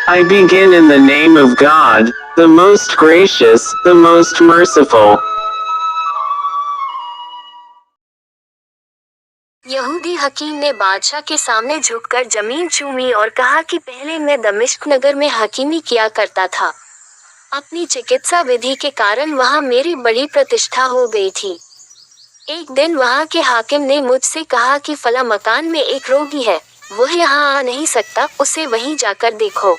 I begin in the name of God, the most gracious, the most merciful. यहूदी हकीम ने बादशाह के सामने झुककर जमीन चूमी और कहा कि पहले मैं दमिश्क नगर में हकीमी किया करता था। अपनी चिकित्सा विधि के कारण वहां मेरी बड़ी प्रतिष्ठा हो गई थी। एक दिन वहां के हाकिम ने मुझसे कहा कि फला मकान में एक रोगी है, वह यहाँ आ नहीं सकता, उसे वहीं जाकर देखो।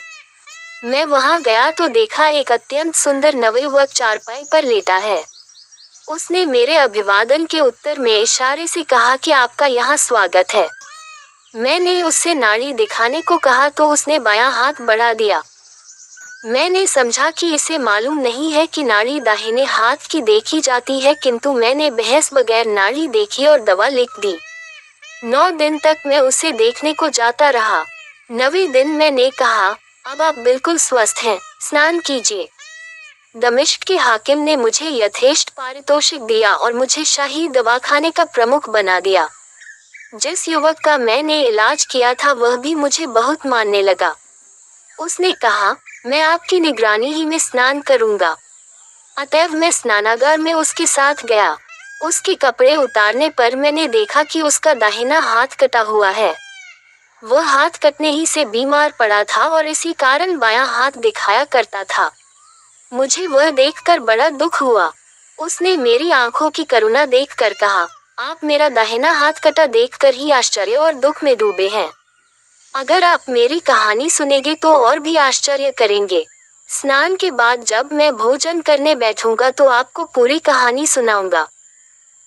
मैं वहां गया तो देखा एक अत्यंत सुंदर नवयुवक चारपाई पर लेटा है। उसने मेरे अभिवादन के उत्तर में इशारे से कहा कि आपका यहाँ स्वागत है। मैंने उससे नाड़ी दिखाने को कहा तो उसने बायां हाथ बढ़ा दिया। मैंने समझा कि इसे मालूम नहीं है कि नाड़ी दाहिने हाथ की देखी जाती है, किंतु मैंने बहस बगैर नाड़ी देखी और दवा लिख दी। 9 दिन तक मैं उसे देखने को जाता रहा। 9वें दिन मैंने कहा, अब आप बिल्कुल स्वस्थ हैं, स्नान कीजिए। दमिश्क के हाकिम ने मुझे यथेष्ट पारितोषिक दिया और मुझे शाही दवाखाने का प्रमुख बना दिया। जिस युवक का मैंने इलाज किया था वह भी मुझे बहुत मानने लगा। उसने कहा, मैं आपकी निगरानी ही में स्नान करूंगा। अतएव मैं स्नानागार में उसके साथ गया। उसके कपड़े उतारने पर मैंने देखा कि उसका दाहिना हाथ कटा हुआ है। वह हाथ कटने ही से बीमार पड़ा था और इसी कारण बायां हाथ दिखाया करता था। मुझे वह देखकर बड़ा दुख हुआ। उसने मेरी आंखों की करुणा देखकर कहा, आप मेरा दाहिना हाथ कटा देखकर ही आश्चर्य और दुख में डूबे हैं। अगर आप मेरी कहानी सुनेंगे तो और भी आश्चर्य करेंगे। स्नान के बाद जब मैं भोजन करने बैठूंगा तो आपको पूरी कहानी सुनाऊंगा।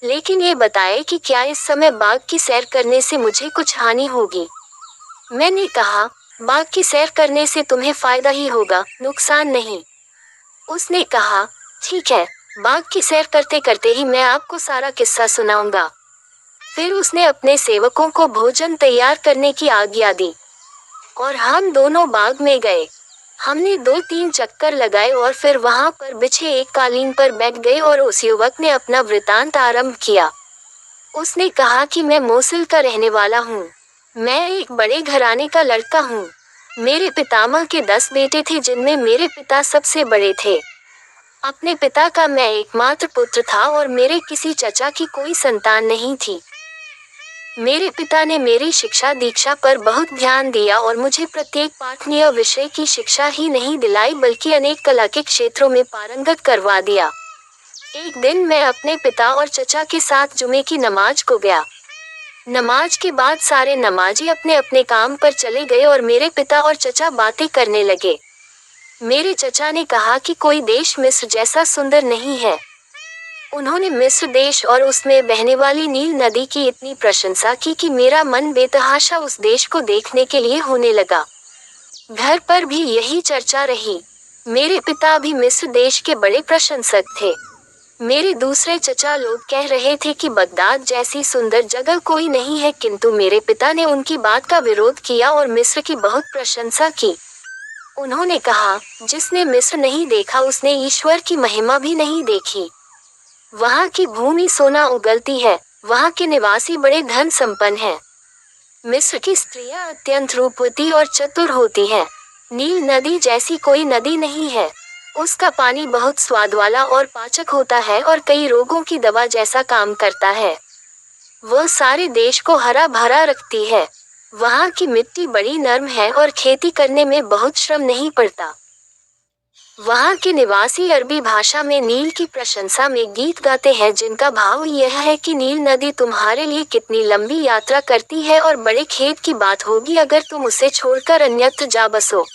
लेकिन ये बताएं कि क्या इस समय बाग की सैर करने से मुझे कुछ हानि होगी? मैंने कहा, बाग की सैर करने से तुम्हें फायदा ही होगा, नुकसान नहीं। उसने कहा, ठीक है, बाग की सैर करते करते ही मैं आपको सारा किस्सा सुनाऊंगा। फिर उसने अपने सेवकों को भोजन तैयार करने की आज्ञा दी और हम दोनों बाग में गए। हमने 2-3 चक्कर लगाए और फिर वहां पर बिछे एक कालीन पर बैठ गए और उस युवक ने अपना वृतांत आरंभ किया। उसने कहा कि मैं मोसिल का रहने वाला हूँ। मैं एक बड़े घराने का लड़का हूँ। मेरे पितामह के 10 बेटे थे जिनमें मेरे पिता सबसे बड़े थे। अपने पिता का मैं एकमात्र पुत्र था और मेरे किसी चचा की कोई संतान नहीं थी। मेरे पिता ने मेरी शिक्षा दीक्षा पर बहुत ध्यान दिया और मुझे प्रत्येक पाठनीय विषय की शिक्षा ही नहीं दिलाई बल्कि अनेक कला के क्षेत्रों में पारंगत करवा दिया। एक दिन मैं अपने पिता और चचा के साथ जुमे की नमाज को गया। नमाज के बाद सारे नमाजी अपने अपने काम पर चले गए और मेरे पिता और चचा बातें करने लगे। मेरे चचा ने कहा कि कोई देश मिस्र जैसा सुंदर नहीं है। उन्होंने मिस्र देश और उसमें बहने वाली नील नदी की इतनी प्रशंसा की कि मेरा मन बेतहाशा उस देश को देखने के लिए होने लगा। घर पर भी यही चर्चा रही। मेरे पिता भी मिस्र देश के बड़े प्रशंसक थे। मेरे दूसरे चचा लोग कह रहे थे कि बगदाद जैसी सुंदर जगह कोई नहीं है, किंतु मेरे पिता ने उनकी बात का विरोध किया और मिस्र की बहुत प्रशंसा की। उन्होंने कहा, जिसने मिस्र नहीं देखा उसने ईश्वर की महिमा भी नहीं देखी। वहाँ की भूमि सोना उगलती है, वहाँ के निवासी बड़े धन संपन्न हैं। मिस्र की स्त्रियां अत्यंत रूपवती और चतुर होती हैं। नील नदी जैसी कोई नदी नहीं है। उसका पानी बहुत स्वाद वाला और पाचक होता है और कई रोगों की दवा जैसा काम करता है। वह सारे देश को हरा भरा रखती है। वहाँ की मिट्टी बड़ी नर्म है और खेती करने में बहुत श्रम नहीं पड़ता। वहाँ के निवासी अरबी भाषा में नील की प्रशंसा में गीत गाते हैं जिनका भाव यह है कि नील नदी तुम्हारे लिए कितनी लंबी यात्रा करती है और बड़े खेद की बात होगी अगर तुम उसे छोड़कर अन्यत्र जा बसो।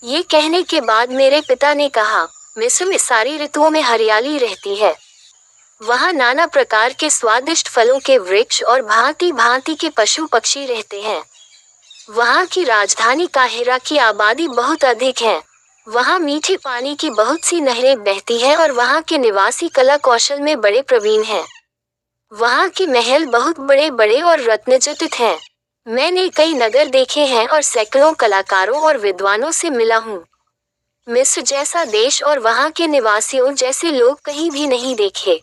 ये कहने के बाद मेरे पिता ने कहा, मिस्र में सारी ऋतुओं में हरियाली रहती है। वहाँ नाना प्रकार के स्वादिष्ट फलों के वृक्ष और भांति भांति के पशु पक्षी रहते हैं। वहाँ की राजधानी काहिरा की आबादी बहुत अधिक है। वहाँ मीठे पानी की बहुत सी नहरें बहती हैं और वहाँ के निवासी कला कौशल में बड़े प्रवीण हैं। वहाँ के महल बहुत बड़े बड़े और रत्नजटित हैं। मैंने कई नगर देखे हैं और सैकड़ों कलाकारों और विद्वानों से मिला हूँ। मिस्र जैसा देश और वहाँ के निवासियों जैसे लोग कहीं भी नहीं देखे।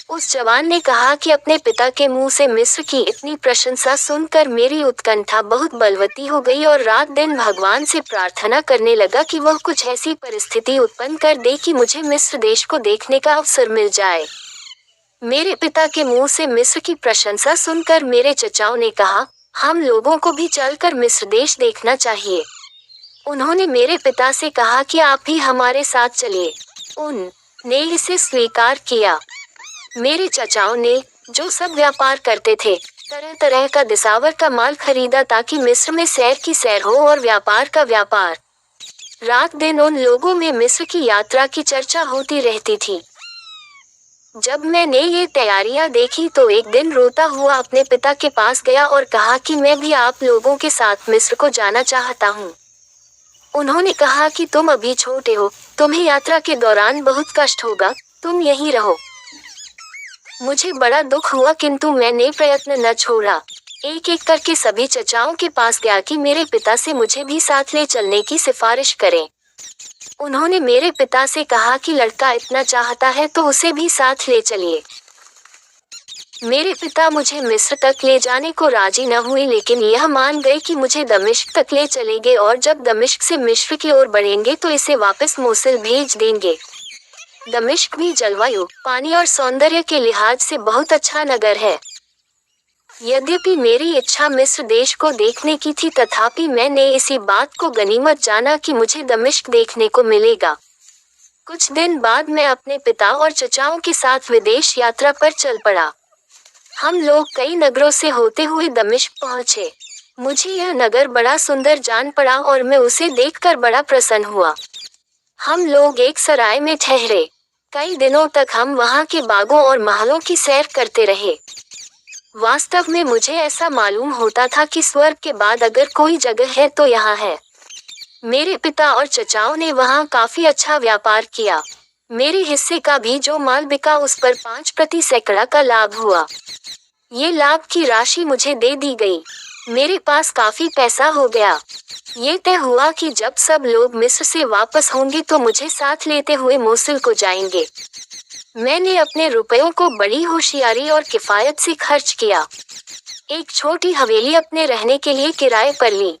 उस जवान ने कहा कि अपने पिता के मुंह से मिस्र की इतनी प्रशंसा सुनकर मेरी उत्कंठा बहुत बलवती हो गई और रात दिन भगवान से प्रार्थना करने लगा कि वह कुछ ऐसी परिस्थिति उत्पन्न कर दे कि मुझे मिस्र देश को देखने का अवसर मिल जाए। मेरे पिता के मुंह से मिस्र की प्रशंसा सुनकर मेरे चचाओं ने कहा, हम लोगों को भी चलकर मिस्र देश देखना चाहिए। उन्होंने मेरे पिता से कहा कि आप भी हमारे साथ चलिए। उन्होंने इसे स्वीकार किया। मेरे चचाओं ने, जो सब व्यापार करते थे, तरह तरह का दिसावर का माल खरीदा ताकि मिस्र में सैर की सैर हो और व्यापार का व्यापार। रात दिन उन लोगों में मिस्र की यात्रा की चर्चा होती रहती थी। जब मैंने ये तैयारियां देखी तो एक दिन रोता हुआ अपने पिता के पास गया और कहा कि मैं भी आप लोगों के साथ मिस्र को जाना चाहता हूँ। उन्होंने कहा कि तुम अभी छोटे हो, तुम्हें यात्रा के दौरान बहुत कष्ट होगा, तुम यहीं रहो। मुझे बड़ा दुख हुआ किंतु मैंने प्रयत्न न छोड़ा। एक एक करके सभी चचाओं के पास गया कि मेरे पिता से मुझे भी साथ ले चलने की सिफारिश करें। उन्होंने मेरे पिता से कहा कि लड़का इतना चाहता है तो उसे भी साथ ले चलिए। मेरे पिता मुझे मिस्र तक ले जाने को राजी न हुए, लेकिन यह मान गए कि मुझे दमिश्क तक ले चलेंगे और जब दमिश्क से मिस्र की ओर बढ़ेंगे तो इसे वापस मोसुल भेज देंगे। दमिश्क भी जलवायु, पानी और सौंदर्य के लिहाज से बहुत अच्छा नगर है। यद्यपि मेरी इच्छा मिस्र देश को देखने की थी, तथापि मैंने इसी बात को गनीमत जाना कि मुझे दमिश्क देखने को मिलेगा। कुछ दिन बाद मैं अपने पिता और चचाओं के साथ विदेश यात्रा पर चल पड़ा। हम लोग कई नगरों से होते हुए दमिश्क पहुंचे। मुझे यह नगर बड़ा सुंदर जान पड़ा और मैं उसे देखकर बड़ा प्रसन्न हुआ। हम लोग एक सराय में ठहरे। कई दिनों तक हम वहां के बागों और महलों की सैर करते रहे। वास्तव में मुझे ऐसा मालूम होता था कि स्वर्ग के बाद अगर कोई जगह है तो यहाँ है। मेरे पिता और चचाओं ने वहाँ काफी अच्छा व्यापार किया। मेरे हिस्से का भी जो माल बिका उस पर 5% का लाभ हुआ। ये लाभ की राशि मुझे दे दी गई। मेरे पास काफी पैसा हो गया। ये तय हुआ कि जब सब लोग मिस्र से वापस होंगे तो मुझे साथ लेते हुए मोसुल को जाएंगे। मैंने अपने रुपयों को बड़ी होशियारी और किफायत से खर्च किया। एक छोटी हवेली अपने रहने के लिए किराए पर ली।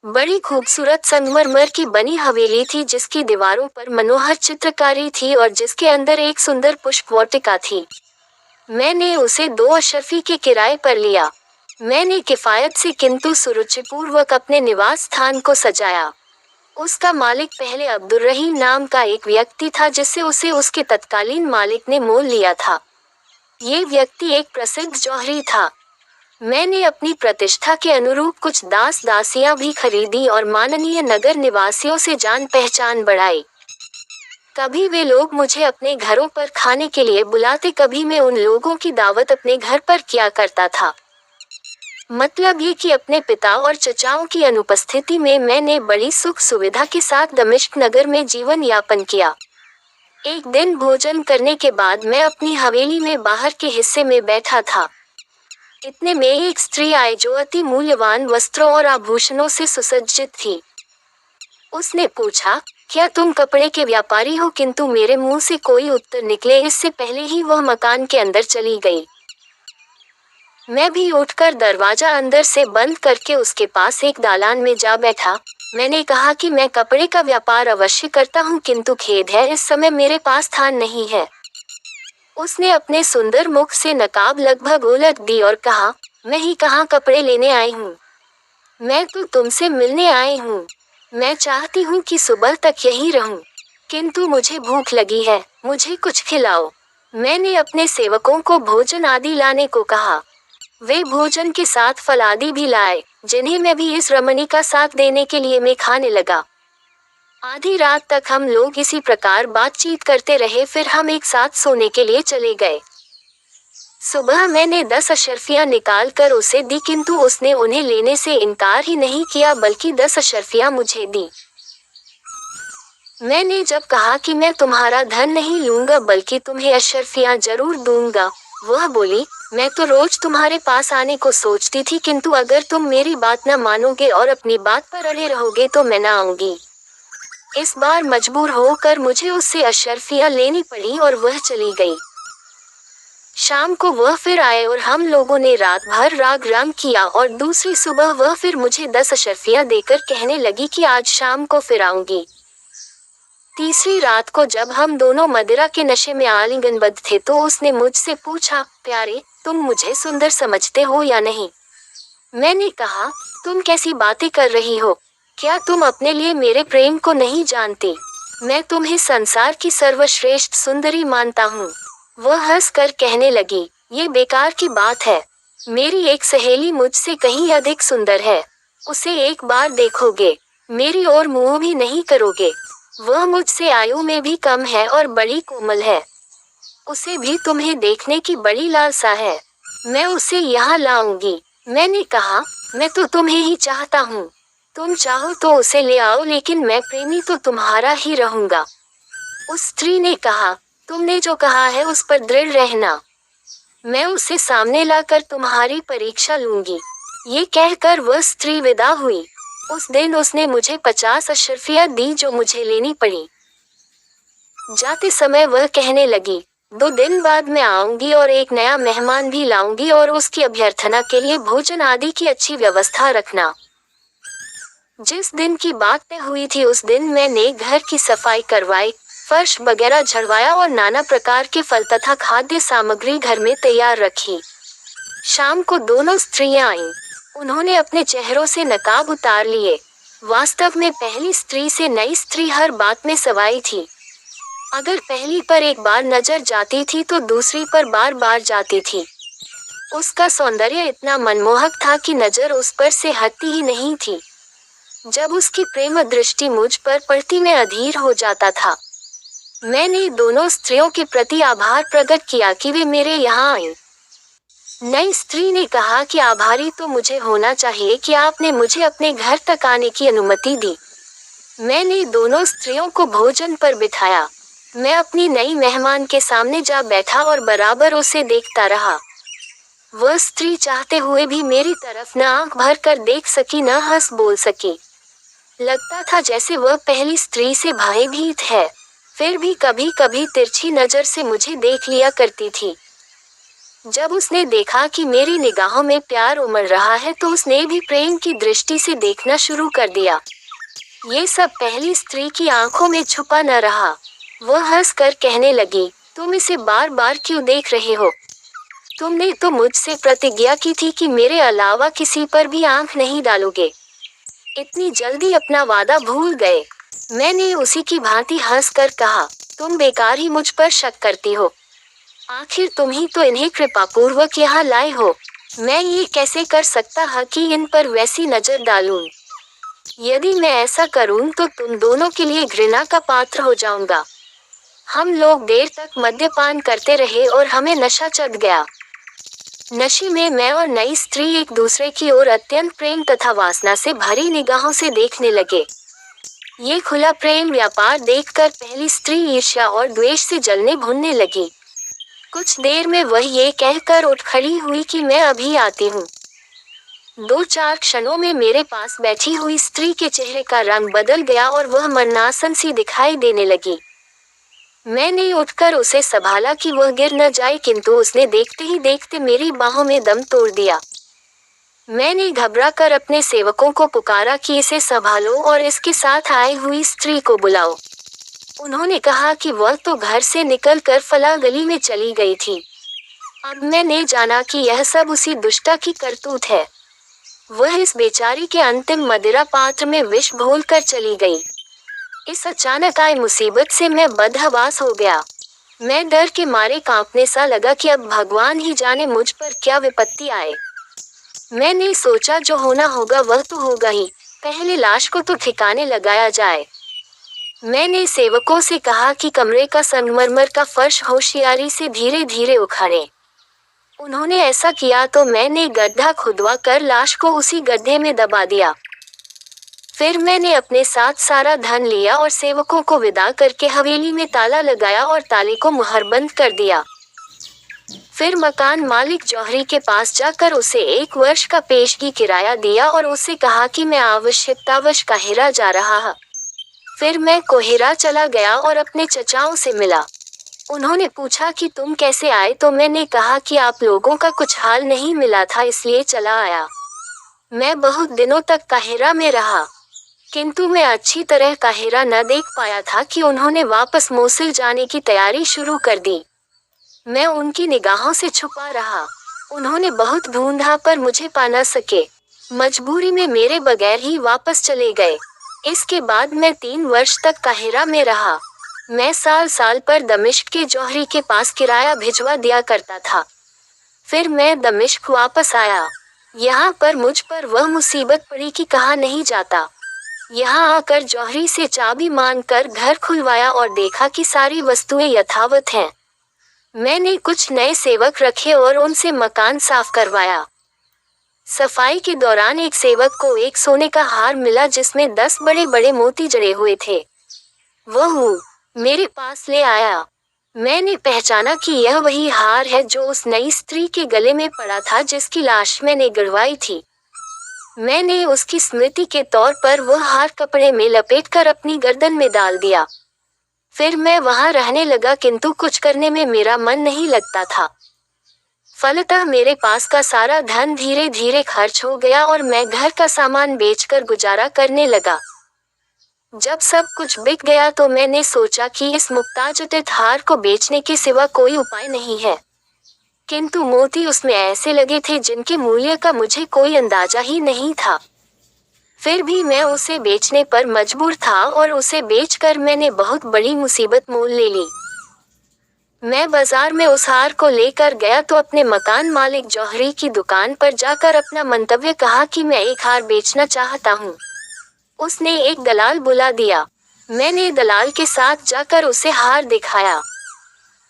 बड़ी खूबसूरत संगमरमर की बनी हवेली थी जिसकी दीवारों पर मनोहर चित्रकारी थी और जिसके अंदर एक सुंदर पुष्प वाटिका थी। मैंने उसे 2 अशर्फी के किराए पर लिया। मैंने किफायत से किंतु सुरुचिपूर्वक अपने निवास स्थान को सजाया। उसका मालिक पहले अब्दुर्रहीम नाम का एक व्यक्ति था जिससे उसे उसके तत्कालीन मालिक ने मोल लिया था। ये व्यक्ति एक प्रसिद्ध जौहरी था। मैंने अपनी प्रतिष्ठा के अनुरूप कुछ दास दासियां भी खरीदी और माननीय नगर निवासियों से जान पहचान बढ़ाई। कभी वे लोग मुझे अपने घरों पर खाने के लिए बुलाते, कभी मैं उन लोगों की दावत अपने घर पर किया करता था। मतलब ये कि अपने पिता और चचाओं की अनुपस्थिति में मैंने बड़ी सुख सुविधा के साथ दमिश्क नगर में जीवन यापन किया। एक दिन भोजन करने के बाद मैं अपनी हवेली में बाहर के हिस्से में बैठा था। इतने में एक स्त्री आई जो अति मूल्यवान वस्त्रों और आभूषणों से सुसज्जित थी। उसने पूछा, क्या तुम कपड़े के व्यापारी हो? किंतु मेरे मुंह से कोई उत्तर निकले इससे पहले ही वह मकान के अंदर चली गई। मैं भी उठकर दरवाजा अंदर से बंद करके उसके पास एक दालान में जा बैठा। मैंने कहा कि मैं कपड़े का व्यापार अवश्य करता हूँ, किंतु खेद है इस समय मेरे पास स्थान नहीं है। उसने अपने सुंदर मुख से नकाब लगभग उलट दी और कहा, मैं ही कहाँ कपड़े लेने आई हूँ, मैं तो तुमसे मिलने आई हूँ। मैं चाहती हूँ कि सुबह तक यहीं रहूँ, किंतु मुझे भूख लगी है, मुझे कुछ खिलाओ। मैंने अपने सेवकों को भोजन आदि लाने को कहा। वे भोजन के साथ फल आदि भी लाए, जिन्हें मैं भी इस रमणी का साथ देने के लिए मैं खाने लगा। आधी रात तक हम लोग इसी प्रकार बातचीत करते रहे, फिर हम एक साथ सोने के लिए चले गए। सुबह मैंने 10 अशर्फियां निकाल कर उसे दी, किंतु उसने उन्हें लेने से इनकार ही नहीं किया बल्कि 10 अशर्फियां मुझे दी। मैंने जब कहा कि मैं तुम्हारा धन नहीं लूंगा बल्कि तुम्हें अशर्फियां जरूर दूंगा, वह बोली, मैं तो रोज तुम्हारे पास आने को सोचती थी, किंतु अगर तुम मेरी बात न मानोगे और अपनी बात पर अड़े रहोगे तो मैं न आऊंगी। इस बार मजबूर होकर मुझे उससे अशर्फियां लेनी पड़ी और वह चली गई। शाम को वह फिर आए और हम लोगों ने रात भर राग रंग किया और दूसरी सुबह वह फिर मुझे 10 अशर्फियाँ देकर कहने लगी कि आज शाम को फिर आऊंगी। तीसरी रात को जब हम दोनों मदिरा के नशे में आलिंगनबद्ध थे तो उसने मुझसे पूछा, प्यारे, तुम मुझे सुंदर समझते हो या नहीं? मैंने कहा, तुम कैसी बातें कर रही हो? क्या तुम अपने लिए मेरे प्रेम को नहीं जानती? मैं तुम्हें संसार की सर्वश्रेष्ठ सुंदरी मानता हूँ। वह हंसकर कहने लगी, ये बेकार की बात है। मेरी एक सहेली मुझसे कहीं अधिक सुंदर है। उसे एक बार देखोगे, मेरी ओर मुंह भी नहीं करोगे। वह मुझसे आयु में भी कम है और बड़ी कोमल है। उसे भी तुम्हें देखने की बड़ी लालसा है। मैं उसे यहाँ लाऊंगी। मैंने कहा, मैं तो तुम्हें ही चाहता हूँ। तुम चाहो तो उसे ले आओ, लेकिन मैं प्रेमी तो तुम्हारा ही रहूंगा। उस स्त्री ने कहा, तुमने जो कहा है उस पर दृढ़ रहना। मैं उसे सामने लाकर तुम्हारी परीक्षा लूंगी। ये कहकर वह स्त्री विदा हुई। उस दिन उसने मुझे 50 अशर्फियाँ दी जो मुझे लेनी पड़ी। जाते समय वह कहने लगी, 2 दिन बाद मैं आऊंगी और एक नया मेहमान भी लाऊंगी और उसकी अभ्यर्थना के लिए भोजन आदि की अच्छी व्यवस्था रखना। जिस दिन की बात तय हुई थी उस दिन मैंने घर की सफाई करवाई, फर्श वगैरह झड़वाया और नाना प्रकार के फल तथा खाद्य सामग्री घर में तैयार रखी। शाम को दोनों स्त्रियां आईं। उन्होंने अपने चेहरों से नकाब उतार लिए। वास्तव में पहली स्त्री से नई स्त्री हर बात में सवाई थी। अगर पहली पर एक बार नजर जाती थी तो दूसरी पर बार बार जाती थी। उसका सौंदर्य इतना मनमोहक था कि नजर उस पर से हटती ही नहीं थी। जब उसकी प्रेम दृष्टि मुझ पर पड़ती मैं अधीर हो जाता था। मैंने दोनों स्त्रियों के प्रति आभार प्रकट किया कि वे मेरे यहाँ आईं। नई स्त्री ने कहा कि आभारी तो मुझे होना चाहिए कि आपने मुझे अपने घर तक आने की अनुमति दी। मैंने दोनों स्त्रियों को भोजन पर बिठाया। मैं अपनी नई मेहमान के सामने जा बैठा और बराबर उसे देखता रहा। वह स्त्री चाहते हुए भी मेरी तरफ न आंख भर कर देख सकी न हंस बोल सकी। लगता था जैसे वह पहली स्त्री से भयभीत है। फिर भी कभी कभी तिरछी नजर से मुझे देख लिया करती थी। जब उसने देखा कि मेरी निगाहों में प्यार उमड़ रहा है तो उसने भी प्रेम की दृष्टि से देखना शुरू कर दिया। ये सब पहली स्त्री की आंखों में छुपा न रहा। वह हंसकर कहने लगी, तुम इसे बार बार क्यों देख रहे हो? तुमने तो मुझसे प्रतिज्ञा की थी कि मेरे अलावा किसी पर भी आंख नहीं डालोगे। इतनी जल्दी अपना वादा भूल गए? मैंने उसी की भांति हंसकर कहा, तुम बेकार ही मुझ पर शक करती हो। आखिर तुम ही तो इन्हें कृपापूर्वक यहाँ लाए हो। मैं ये कैसे कर सकता है कि इन पर वैसी नजर डालूं? यदि मैं ऐसा करूं तो तुम दोनों के लिए घृणा का पात्र हो जाऊंगा। हम लोग देर तक मद्यपान करते रहे और हमें नशा चढ़ गया। नशे में मैं और नई स्त्री एक दूसरे की ओर अत्यंत प्रेम तथा वासना से भरी निगाहों से देखने लगे। ये खुला प्रेम व्यापार देखकर पहली स्त्री ईर्ष्या और द्वेष से जलने भुनने लगी। कुछ देर में वह ये कहकर उठ खड़ी हुई कि मैं अभी आती हूँ। 2-4 क्षणों में मेरे पास बैठी हुई स्त्री के चेहरे का रंग बदल गया और वह मरनासन सी दिखाई देने लगी। मैंने उठकर उसे संभाला कि वह गिर न जाए, किंतु उसने देखते ही देखते मेरी बाहों में दम तोड़ दिया। मैंने घबराकर अपने सेवकों को पुकारा कि इसे संभालो और इसके साथ आई हुई स्त्री को बुलाओ। उन्होंने कहा कि वह तो घर से निकलकर फला गली में चली गई थी। अब मैंने जाना कि यह सब उसी दुष्टा की करतूत है। वह इस बेचारी के अंतिम मदिरा पात्र में विष घोलकर चली गई। इस अचानक आई मुसीबत से मैं बदहवास हो गया। मैं डर के मारे कांपने सा लगा कि अब भगवान ही जाने मुझ पर क्या विपत्ति आए। मैंने सोचा जो होना होगा वह तो होगा ही, पहले लाश को तो ठिकाने लगाया जाए। मैंने सेवकों से कहा कि कमरे का संगमरमर का फर्श होशियारी से धीरे धीरे उखाड़े। उन्होंने ऐसा किया तो मैंने गड्ढा खुदवा कर लाश को उसी गड्ढे में दबा दिया। फिर मैंने अपने साथ सारा धन लिया और सेवकों को विदा करके हवेली में ताला लगाया और ताले को मुहरबंद कर दिया। फिर मकान मालिक जौहरी के पास जाकर उसे 1 वर्ष का पेशगी किराया दिया और उसे कहा कि मैं आवश्यकतावश काहिरा जा रहा हूँ। फिर मैं कोहिरा चला गया और अपने चचाओं से मिला। उन्होंने पूछा कि तुम कैसे आए, तो मैंने कहा कि आप लोगों का कुछ हाल नहीं मिला था इसलिए चला आया। मैं बहुत दिनों तक काहिरा में रहा, किंतु मैं अच्छी तरह काहिरा न देख पाया था कि उन्होंने वापस मोसिल जाने की तैयारी शुरू कर दी। मैं उनकी निगाहों से छुपा रहा। उन्होंने बहुत ढूंढा पर मुझे पा न सके। मजबूरी में मेरे बगैर ही वापस चले गए। इसके बाद मैं 3 वर्ष तक काहिरा में रहा। मैं साल साल पर दमिश्क के जौहरी के पास किराया भिजवा दिया करता था। फिर मैं दमिश्क वापस आया। यहाँ पर मुझ पर वह मुसीबत पड़ी कि कहा नहीं जाता। यहाँ आकर जौहरी से चाबी मांगकर घर खुलवाया और देखा कि सारी वस्तुएं यथावत हैं। मैंने कुछ नए सेवक रखे और उनसे मकान साफ करवाया। सफाई के दौरान एक सेवक को एक सोने का हार मिला जिसमें 10 बड़े बड़े मोती जड़े हुए थे। वह मेरे पास ले आया। मैंने पहचाना कि यह वही हार है जो उस नई स्त्री के गले में पड़ा था जिसकी लाश मैंने गिरवाई थी। मैंने उसकी स्मृति के तौर पर वह हार कपड़े में लपेटकर अपनी गर्दन में डाल दिया। फिर मैं वहां रहने लगा, किंतु कुछ करने में मेरा मन नहीं लगता था। फलतः मेरे पास का सारा धन धीरे धीरे खर्च हो गया और मैं घर का सामान बेचकर गुजारा करने लगा। जब सब कुछ बिक गया तो मैंने सोचा कि इस मुक्ताजुतित हार को बेचने के सिवा कोई उपाय नहीं है, किंतु मोती उसमें ऐसे लगे थे जिनके मूल्य का मुझे कोई अंदाजा ही नहीं था। फिर भी मैं उसे बेचने पर मजबूर था और उसे बेचकर मैंने बहुत बड़ी मुसीबत मोल ले ली। मैं बाजार में उस हार को लेकर गया तो अपने मकान मालिक जौहरी की दुकान पर जाकर अपना मंतव्य कहा कि मैं एक हार बेचना चाहता हूँ। उसने एक दलाल बुला दिया। मैंने दलाल के साथ जाकर उसे हार दिखाया।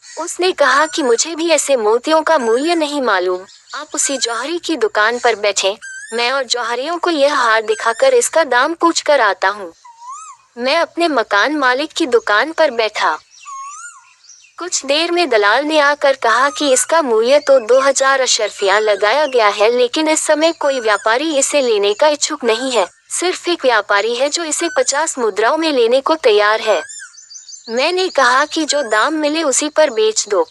उसने कहा कि मुझे भी ऐसे मोतियों का मूल्य नहीं मालूम, आप उसी जौहरी की दुकान पर बैठे, मैं और जौहरियों को यह हार दिखाकर इसका दाम पूछ कर आता हूँ। मैं अपने मकान मालिक की दुकान पर बैठा। कुछ देर में दलाल ने आकर कहा कि इसका मूल्य तो 2000 अशरफियां लगाया गया है, लेकिन इस समय कोई व्यापारी इसे लेने का इच्छुक नहीं है। सिर्फ एक व्यापारी है जो इसे 50 मुद्राओं में लेने को तैयार है। मैंने कहा कि जो दाम मिले उसी पर बेच दो।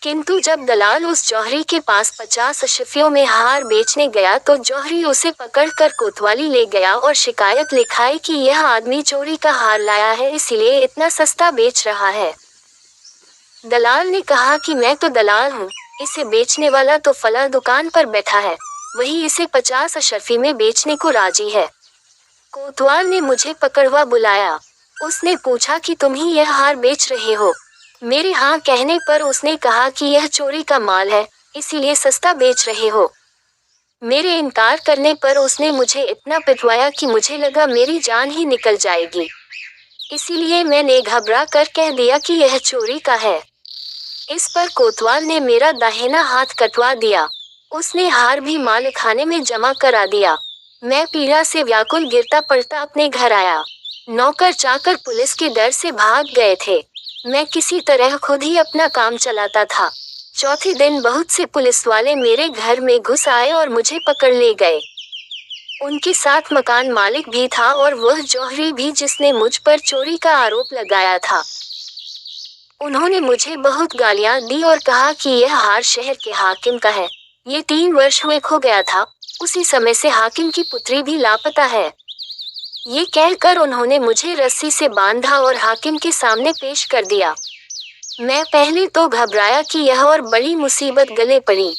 किंतु जब दलाल उस जौहरी के पास 50 अशरफियों में हार बेचने गया तो जौहरी उसे पकड़कर कोतवाली ले गया और शिकायत लिखाई कि यह आदमी चोरी का हार लाया है, इसलिए इतना सस्ता बेच रहा है। दलाल ने कहा कि मैं तो दलाल हूँ, इसे बेचने वाला तो फला दुकान पर बैठा है, वही इसे 50 अशरफी में बेचने को राजी है। कोतवाल ने मुझे पकड़वा बुलाया। उसने पूछा कि तुम ही यह हार बेच रहे हो? मेरे हाँ कहने पर उसने कहा कि यह चोरी का माल है, इसीलिए सस्ता बेच रहे हो। मेरे इनकार करने पर उसने मुझे इतना पिटवाया कि मुझे लगा मेरी जान ही निकल जाएगी। इसीलिए मैंने घबरा कर कह दिया कि यह चोरी का है। इस पर कोतवाल ने मेरा दाहिना हाथ कटवा दिया। उसने हार भी मालखाने में जमा करा दिया। मैं पीड़ा से व्याकुल गिरता पड़ता अपने घर आया। नौकर चाकर पुलिस के डर से भाग गए थे। मैं किसी तरह खुद ही अपना काम चलाता था। चौथे दिन बहुत से पुलिस वाले मेरे घर में घुस आए और मुझे पकड़ ले गए। उनके साथ मकान मालिक भी था और वह जौहरी भी जिसने मुझ पर चोरी का आरोप लगाया था। उन्होंने मुझे बहुत गालियां दी और कहा कि यह हार शहर के हाकिम का है। ये 3 वर्ष हुए खो गया था, उसी समय से हाकिम की पुत्री भी लापता है। ये कहकर उन्होंने मुझे रस्सी से बांधा और हाकिम के सामने पेश कर दिया। मैं पहले तो घबराया कि यह और बड़ी मुसीबत गले पड़ी।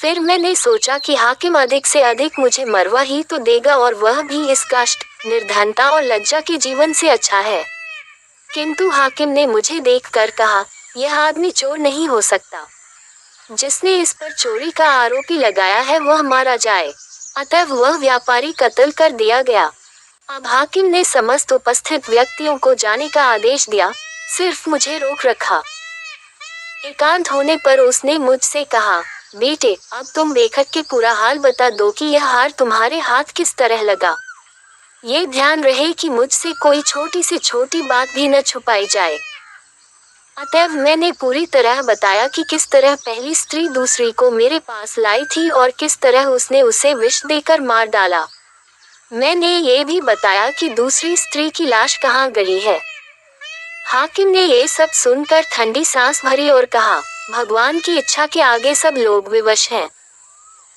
फिर मैंने सोचा कि हाकिम अधिक से अधिक मुझे मरवा ही तो देगा और वह भी इस कष्ट, निर्धनता और लज्जा के जीवन से अच्छा है। किंतु हाकिम ने मुझे देखकर कहा, यह आदमी चोर नहीं हो सकता। जिसने इस पर चोरी का आरोपी लगाया है वह मारा जाए। अतः वह व्यापारी कत्ल कर दिया गया। अब हाकिम ने समस्त उपस्थित व्यक्तियों को जाने का आदेश दिया, सिर्फ मुझे रोक रखा। एकांत होने पर उसने मुझसे कहा, बेटे अब तुम बेखट के पूरा हाल बता दो कि यह हार तुम्हारे हाथ किस तरह लगा। ये ध्यान रहे कि मुझसे कोई छोटी से छोटी बात भी न छुपाई जाए। अतएव मैंने पूरी तरह बताया कि किस तरह पहली स्त्री दूसरी को मेरे पास लाई थी और किस तरह उसने उसे विष देकर मार डाला। मैंने ये भी बताया कि दूसरी स्त्री की लाश कहाँ गई है। हाकिम ने ये सब सुनकर ठंडी सांस भरी और कहा, भगवान की इच्छा के आगे सब लोग विवश हैं।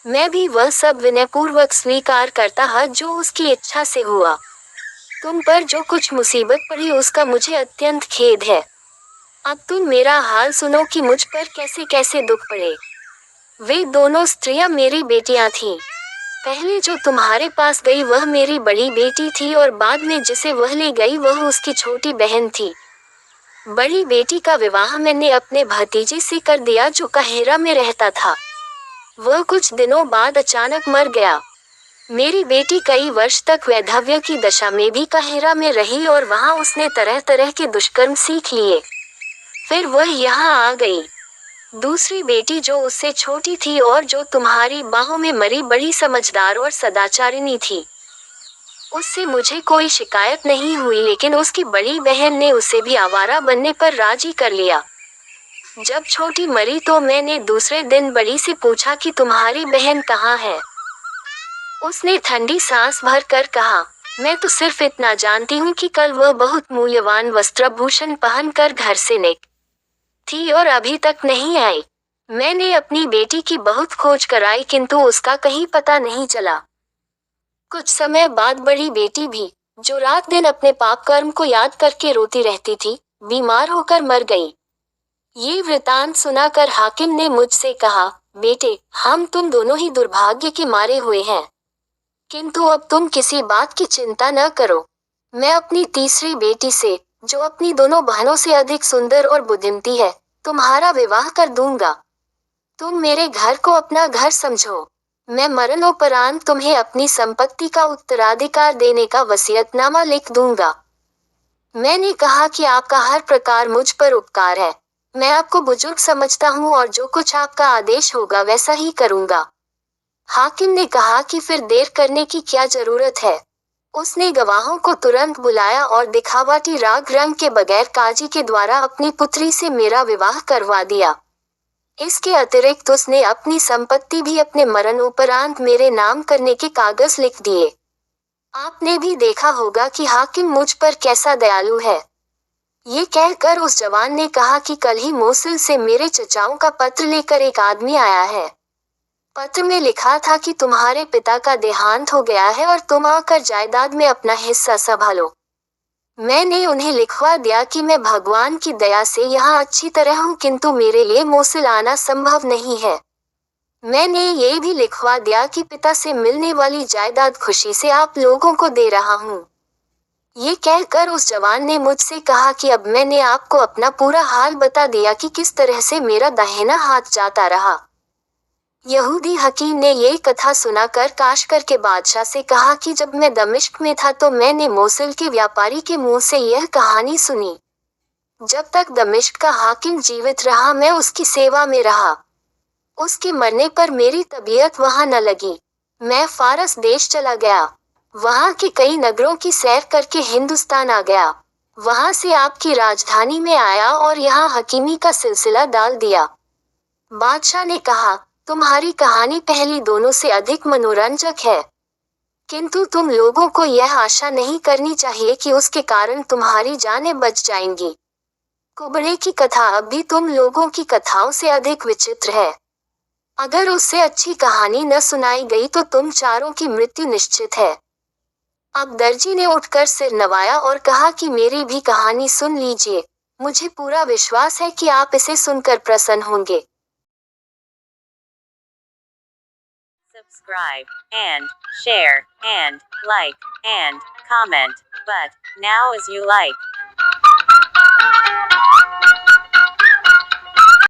मैं भी वह सब विनयपूर्वक स्वीकार करता है जो उसकी इच्छा से हुआ। तुम पर जो कुछ मुसीबत पड़ी उसका मुझे अत्यंत खेद है। अब तुम मेरा हाल सुनो कि मुझ पर कैसे कैसे दुख पड़े। वे दोनों स्त्रियां मेरी बेटियां थीं। पहले जो तुम्हारे पास गई वह मेरी बड़ी बेटी थी और बाद में जिसे वह ले गई वह उसकी छोटी बहन थी। बड़ी बेटी का विवाह मैंने अपने भतीजे से कर दिया जो काहिरा में रहता था। वह कुछ दिनों बाद अचानक मर गया। मेरी बेटी कई वर्ष तक वैधव्य की दशा में भी काहिरा में रही और वहां उसने तरह तरह के दुष्कर्म सीख लिए। फिर वह यहाँ आ गई। दूसरी बेटी जो उससे छोटी थी और जो तुम्हारी बाहों में मरी बड़ी समझदार और सदाचारिणी थी। उससे मुझे कोई शिकायत नहीं हुई लेकिन उसकी बड़ी बहन ने उसे भी आवारा बनने पर राजी कर लिया। जब छोटी मरी तो मैंने दूसरे दिन बड़ी से पूछा कि तुम्हारी बहन कहाँ है। उसने ठंडी सांस भर कर कहा, मैं तो सिर्फ इतना जानती हूँ कि कल वह बहुत मूल्यवान वस्त्रभूषण पहन कर घर से निकली थी और अभी तक नहीं आई। मैंने अपनी बेटी की बहुत खोज कराई किंतु उसका कहीं पता नहीं चला। कुछ समय बाद बड़ी बेटी भी, जो रात दिन अपने पाप कर्म को याद करके रोती रहती थी, बीमार होकर मर गई। ये वृतांत सुनाकर हाकिम ने मुझसे कहा, बेटे, हम तुम दोनों ही दुर्भाग्य के मारे हुए हैं। किंतु अब तुम किसी बात की चिंता न करो। मैं अपनी तीसरी बेटी से, जो अपनी दोनों बहनों से अधिक सुंदर और बुद्धिमती है, तुम्हारा विवाह कर दूंगा। तुम मेरे घर को अपना घर समझो। मैं मरणोपरांत तुम्हें अपनी संपत्ति का उत्तराधिकार देने का वसीयतनामा लिख दूंगा। मैंने कहा कि आपका हर प्रकार मुझ पर उपकार है। मैं आपको बुजुर्ग समझता हूँ और जो कुछ आपका आदेश होगा वैसा ही करूंगा। हाकिम ने कहा कि फिर देर करने की क्या जरूरत है। उसने गवाहों को तुरंत बुलाया और दिखावटी राग रंग के बगैर काजी के द्वारा अपनी पुत्री से मेरा विवाह करवा दिया। इसके अतिरिक्त उसने अपनी संपत्ति भी अपने मरणोपरांत मेरे नाम करने के कागज लिख दिए। आपने भी देखा होगा कि हाकिम मुझ पर कैसा दयालु है। ये कहकर उस जवान ने कहा कि कल ही मोसुल से मेरे चचाओं का पत्र लेकर एक आदमी आया है। पत्र में लिखा था कि तुम्हारे पिता का देहांत हो गया है और तुम आकर जायदाद में अपना हिस्सा संभालो। मैंने उन्हें लिखवा दिया कि मैं भगवान की दया से यहाँ अच्छी तरह हूँ किंतु मेरे लिए मोसुल आना संभव नहीं है। मैंने ये भी लिखवा दिया कि पिता से मिलने वाली जायदाद खुशी से आप लोगों को दे रहा हूँ। ये कहकर उस जवान ने मुझसे कहा कि अब मैंने आपको अपना पूरा हाल बता दिया कि किस तरह से मेरा दाहिना हाथ जाता रहा। यहूदी हकीम ने ये कथा सुनाकर काशकर के बादशाह से कहा कि जब मैं दमिश्क में था तो मैंने मोसुल के व्यापारी के मुंह से यह कहानी सुनी। जब तक दमिश्क का हाकिम जीवित रहा मैं उसकी सेवा में रहा। उसके मरने पर मेरी तबीयत वहां न लगी। मैं फारस देश चला गया। वहां के कई नगरों की सैर करके हिंदुस्तान आ गया। वहां से आपकी राजधानी में आया और यहाँ हकीमी का सिलसिला डाल दिया। बादशाह ने कहा, तुम्हारी कहानी पहली दोनों से अधिक मनोरंजक है, किंतु तुम लोगों को यह आशा नहीं करनी चाहिए कि उसके कारण तुम्हारी जानें बच जाएंगी। कुबड़े की कथा अब भी तुम लोगों की कथाओं से अधिक विचित्र है। अगर उससे अच्छी कहानी न सुनाई गई तो तुम चारों की मृत्यु निश्चित है। अब दर्जी ने उठकर सिर नवाया और कहा कि मेरी भी कहानी सुन लीजिए। मुझे पूरा विश्वास है कि आप इसे सुनकर प्रसन्न होंगे। Subscribe and share and like and comment, but now as you like.